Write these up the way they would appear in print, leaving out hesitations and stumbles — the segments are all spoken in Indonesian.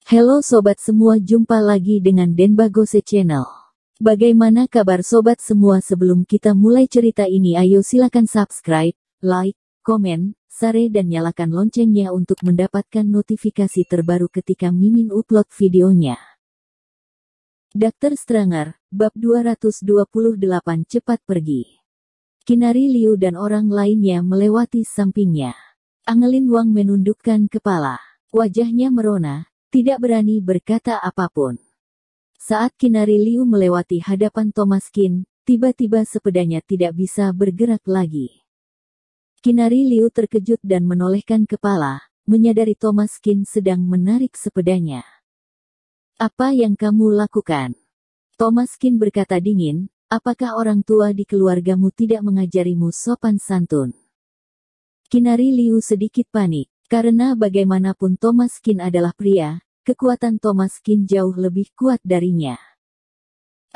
Halo sobat semua, jumpa lagi dengan Denbagose Channel. Bagaimana kabar sobat semua? Sebelum kita mulai cerita ini, ayo silakan subscribe, like, komen, share dan nyalakan loncengnya untuk mendapatkan notifikasi terbaru ketika Mimin upload videonya. Dr. Stranger, bab 228 cepat pergi. Kinari Liu dan orang lainnya melewati sampingnya. Angelin Wang menundukkan kepala. Wajahnya merona, tidak berani berkata apapun. Saat Kinari Liu melewati hadapan Thomas Qin, tiba-tiba sepedanya tidak bisa bergerak lagi. Kinari Liu terkejut dan menolehkan kepala, menyadari Thomas Qin sedang menarik sepedanya. "Apa yang kamu lakukan?" Thomas Qin berkata dingin, "Apakah orang tua di keluargamu tidak mengajarimu sopan santun?" Kinari Liu sedikit panik. Karena bagaimanapun Thomas Qin adalah pria, kekuatan Thomas Qin jauh lebih kuat darinya.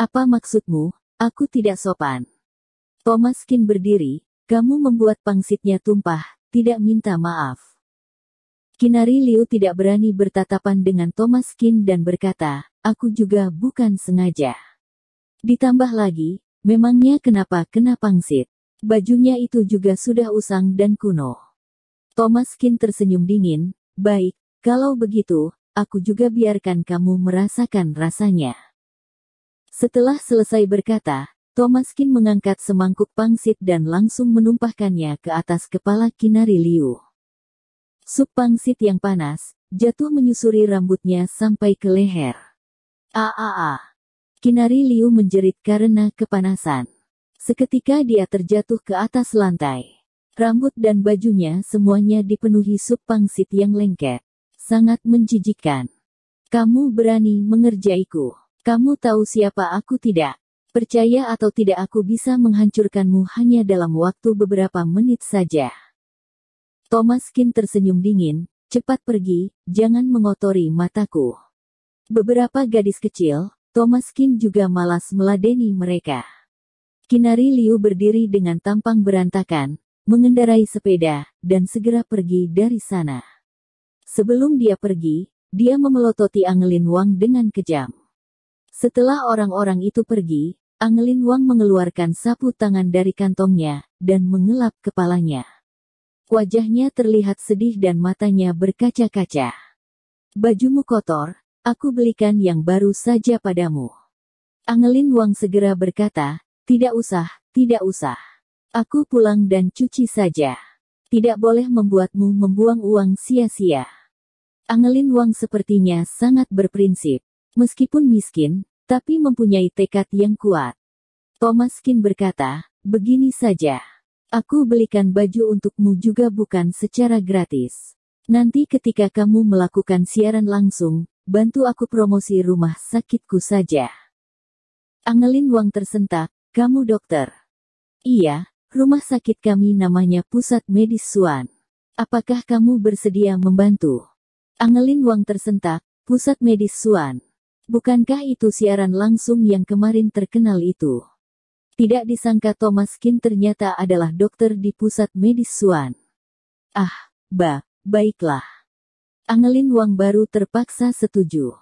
"Apa maksudmu? Aku tidak sopan." Thomas Qin berdiri, "Kamu membuat pangsitnya tumpah, tidak minta maaf." Kinari Liu tidak berani bertatapan dengan Thomas Qin dan berkata, "Aku juga bukan sengaja." Ditambah lagi, memangnya kenapa kena pangsit? Bajunya itu juga sudah usang dan kuno. Thomas Qin tersenyum dingin, "Baik, kalau begitu, aku juga biarkan kamu merasakan rasanya." Setelah selesai berkata, Thomas Qin mengangkat semangkuk pangsit dan langsung menumpahkannya ke atas kepala Kinari Liu. Sup pangsit yang panas, jatuh menyusuri rambutnya sampai ke leher. Kinari Liu menjerit karena kepanasan. Seketika dia terjatuh ke atas lantai. Rambut dan bajunya semuanya dipenuhi sup pangsit yang lengket. Sangat menjijikkan. "Kamu berani mengerjaiku. Kamu tahu siapa aku tidak? Percaya atau tidak, aku bisa menghancurkanmu hanya dalam waktu beberapa menit saja." Thomas Qin tersenyum dingin, "Cepat pergi, jangan mengotori mataku." Beberapa gadis kecil, Thomas Qin juga malas meladeni mereka. Kinari Liu berdiri dengan tampang berantakan, mengendarai sepeda, dan segera pergi dari sana. Sebelum dia pergi, dia memelototi Angelin Wang dengan kejam. Setelah orang-orang itu pergi, Angelin Wang mengeluarkan sapu tangan dari kantongnya, dan mengelap kepalanya. Wajahnya terlihat sedih dan matanya berkaca-kaca. "Bajumu kotor, aku belikan yang baru saja padamu." Angelin Wang segera berkata, tidak usah. Aku pulang dan cuci saja. Tidak boleh membuatmu membuang uang sia-sia." Angelin Wang sepertinya sangat berprinsip. Meskipun miskin, tapi mempunyai tekad yang kuat. Thomas Qin berkata, "Begini saja. Aku belikan baju untukmu juga bukan secara gratis. Nanti ketika kamu melakukan siaran langsung, bantu aku promosi rumah sakitku saja." Angelin Wang tersentak, "Kamu dokter?" "Iya. Rumah sakit kami namanya Pusat Medis Suan. Apakah kamu bersedia membantu?" Angelin Wang tersentak, "Pusat Medis Suan? Bukankah itu siaran langsung yang kemarin terkenal itu?" Tidak disangka Thomas Qin ternyata adalah dokter di Pusat Medis Suan. Baiklah. Angelin Wang baru terpaksa setuju.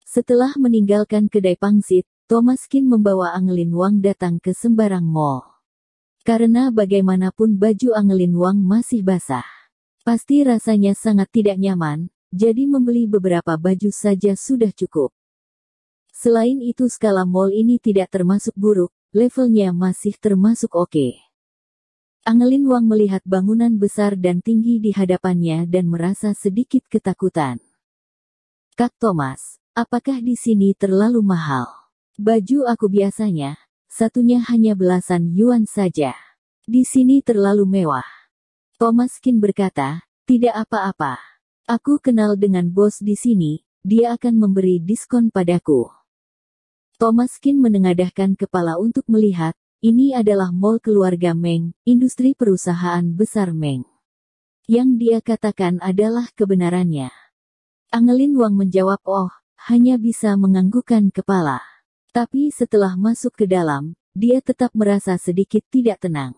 Setelah meninggalkan kedai pangsit, Thomas Qin membawa Angelin Wang datang ke sembarang mall. Karena bagaimanapun baju Angelin Wang masih basah. Pasti rasanya sangat tidak nyaman, jadi membeli beberapa baju saja sudah cukup. Selain itu skala mall ini tidak termasuk buruk, levelnya masih termasuk oke. Angelin Wang melihat bangunan besar dan tinggi di hadapannya dan merasa sedikit ketakutan. "Kak Thomas, apakah di sini terlalu mahal? Baju aku biasanya, satunya hanya belasan yuan saja. Di sini terlalu mewah." Thomas Qin berkata, "Tidak apa-apa. Aku kenal dengan bos di sini, dia akan memberi diskon padaku." Thomas Qin menengadahkan kepala untuk melihat, ini adalah mall keluarga Meng, industri perusahaan besar Meng. Yang dia katakan adalah kebenarannya. Angelin Wang menjawab, "Oh, hanya bisa menganggukkan kepala." Tapi setelah masuk ke dalam, dia tetap merasa sedikit tidak tenang.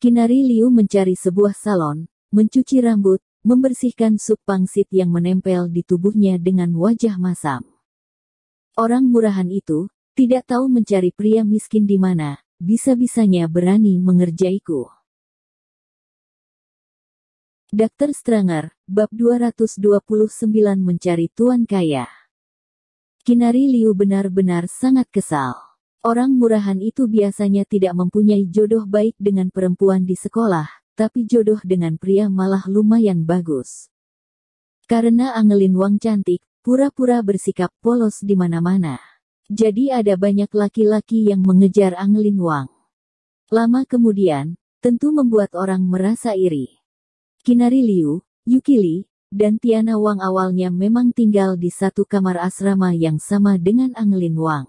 Kinari Liu mencari sebuah salon, mencuci rambut, membersihkan sup pangsit yang menempel di tubuhnya dengan wajah masam. Orang murahan itu tidak tahu mencari pria miskin di mana, bisa-bisanya berani mengerjaiku. Dr. Stranger, bab 229 mencari tuan kaya. Kinari Liu benar-benar sangat kesal. Orang murahan itu biasanya tidak mempunyai jodoh baik dengan perempuan di sekolah, tapi jodoh dengan pria malah lumayan bagus. Karena Angelin Wang cantik, pura-pura bersikap polos di mana-mana. Jadi ada banyak laki-laki yang mengejar Angelin Wang. Lama kemudian, tentu membuat orang merasa iri. Kinari Liu, Yuki Li, dan Tiana Wang awalnya memang tinggal di satu kamar asrama yang sama dengan Angelin Wang.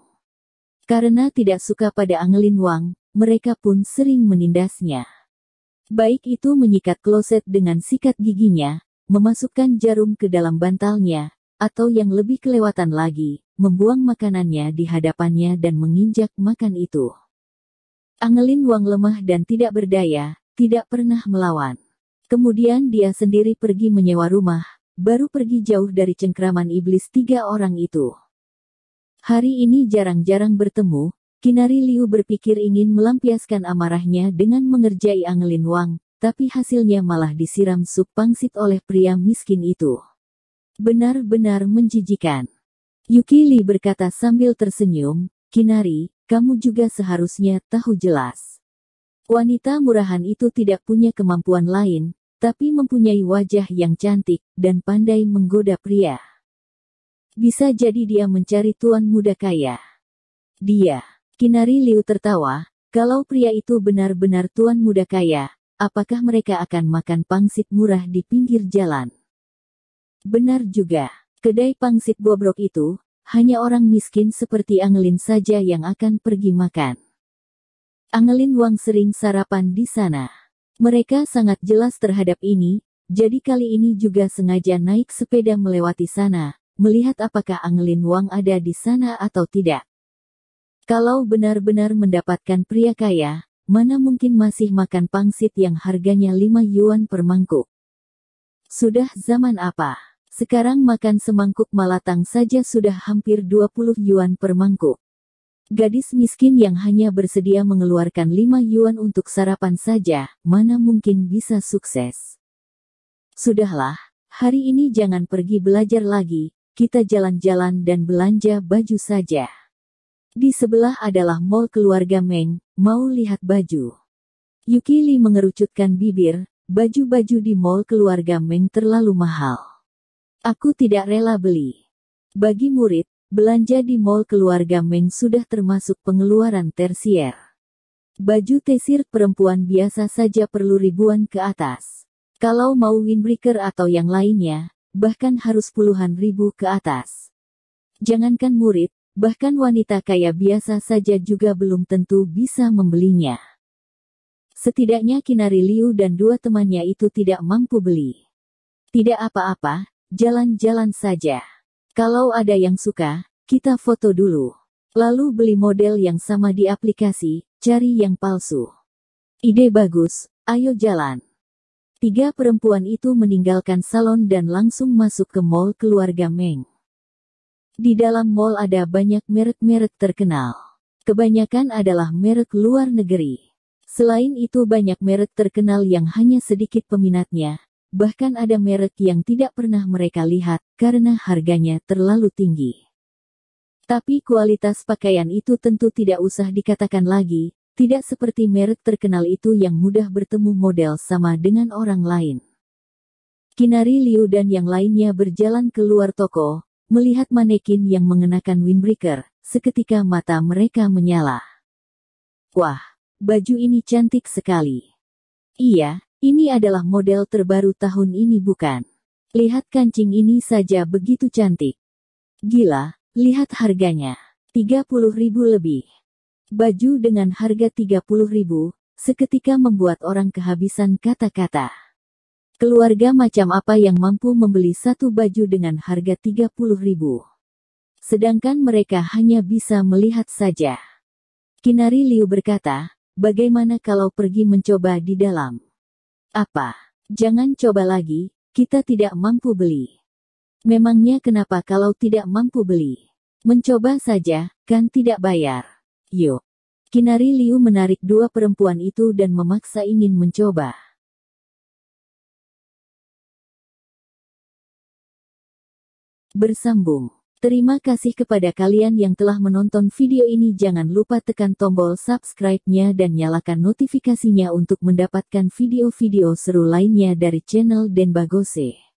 Karena tidak suka pada Angelin Wang, mereka pun sering menindasnya. Baik itu menyikat kloset dengan sikat giginya, memasukkan jarum ke dalam bantalnya, atau yang lebih kelewatan lagi, membuang makanannya di hadapannya dan menginjak makan itu. Angelin Wang lemah dan tidak berdaya, tidak pernah melawan. Kemudian dia sendiri pergi menyewa rumah, baru pergi jauh dari cengkraman iblis 3 orang itu. Hari ini jarang-jarang bertemu, Kinari Liu berpikir ingin melampiaskan amarahnya dengan mengerjai Angelin Wang, tapi hasilnya malah disiram sup pangsit oleh pria miskin itu. Benar-benar menjijikan. Yuki Li berkata sambil tersenyum, Kinari, kamu juga seharusnya tahu jelas. Wanita murahan itu tidak punya kemampuan lain, tapi mempunyai wajah yang cantik, dan pandai menggoda pria. Bisa jadi dia mencari tuan muda kaya. Dia, Kinari Liu tertawa, kalau pria itu benar-benar tuan muda kaya, apakah mereka akan makan pangsit murah di pinggir jalan? Benar juga, kedai pangsit bobrok itu, hanya orang miskin seperti Angelin saja yang akan pergi makan. Angelin Wang sering sarapan di sana. Mereka sangat jelas terhadap ini, jadi kali ini juga sengaja naik sepeda melewati sana, melihat apakah Angelin Wang ada di sana atau tidak. Kalau benar-benar mendapatkan pria kaya, mana mungkin masih makan pangsit yang harganya 5 yuan per mangkuk. Sudah zaman apa? Sekarang makan semangkuk malatang saja sudah hampir 20 yuan per mangkuk. Gadis miskin yang hanya bersedia mengeluarkan 5 yuan untuk sarapan saja, mana mungkin bisa sukses. Sudahlah, hari ini jangan pergi belajar lagi, kita jalan-jalan dan belanja baju saja. Di sebelah adalah mall keluarga Meng, mau lihat baju. Yuki Li mengerucutkan bibir, baju-baju di mall keluarga Meng terlalu mahal. Aku tidak rela beli. Bagi murid, belanja di mall keluarga Meng sudah termasuk pengeluaran tersier. Baju tesir perempuan biasa saja perlu ribuan ke atas. Kalau mau windbreaker atau yang lainnya, bahkan harus puluhan ribu ke atas. Jangankan murid, bahkan wanita kaya biasa saja juga belum tentu bisa membelinya. Setidaknya Kinari Liu dan 2 temannya itu tidak mampu beli. Tidak apa-apa, jalan-jalan saja. Kalau ada yang suka, kita foto dulu. Lalu beli model yang sama di aplikasi, cari yang palsu. Ide bagus, ayo jalan. 3 perempuan itu meninggalkan salon dan langsung masuk ke mall keluarga Meng. Di dalam mall ada banyak merek-merek terkenal. Kebanyakan adalah merek luar negeri. Selain itu banyak merek terkenal yang hanya sedikit peminatnya. Bahkan ada merek yang tidak pernah mereka lihat, karena harganya terlalu tinggi. Tapi kualitas pakaian itu tentu tidak usah dikatakan lagi, tidak seperti merek terkenal itu yang mudah bertemu model sama dengan orang lain. Kinari Liu dan yang lainnya berjalan keluar toko, melihat manekin yang mengenakan windbreaker, seketika mata mereka menyala. Wah, baju ini cantik sekali. Iya. Ini adalah model terbaru tahun ini bukan? Lihat kancing ini saja begitu cantik. Gila, lihat harganya. 30.000 lebih. Baju dengan harga 30.000, seketika membuat orang kehabisan kata-kata. Keluarga macam apa yang mampu membeli satu baju dengan harga 30.000? Sedangkan mereka hanya bisa melihat saja. Kinari Liu berkata, bagaimana kalau pergi mencoba di dalam? Apa? Jangan coba lagi, Kita tidak mampu beli. Memangnya kenapa kalau tidak mampu beli? Mencoba saja, kan tidak bayar. Yuk. Kinari Liu menarik dua perempuan itu dan memaksa ingin mencoba. Bersambung. Terima kasih kepada kalian yang telah menonton video ini. Jangan lupa tekan tombol subscribe-nya dan nyalakan notifikasinya untuk mendapatkan video-video seru lainnya dari channel Denbagose.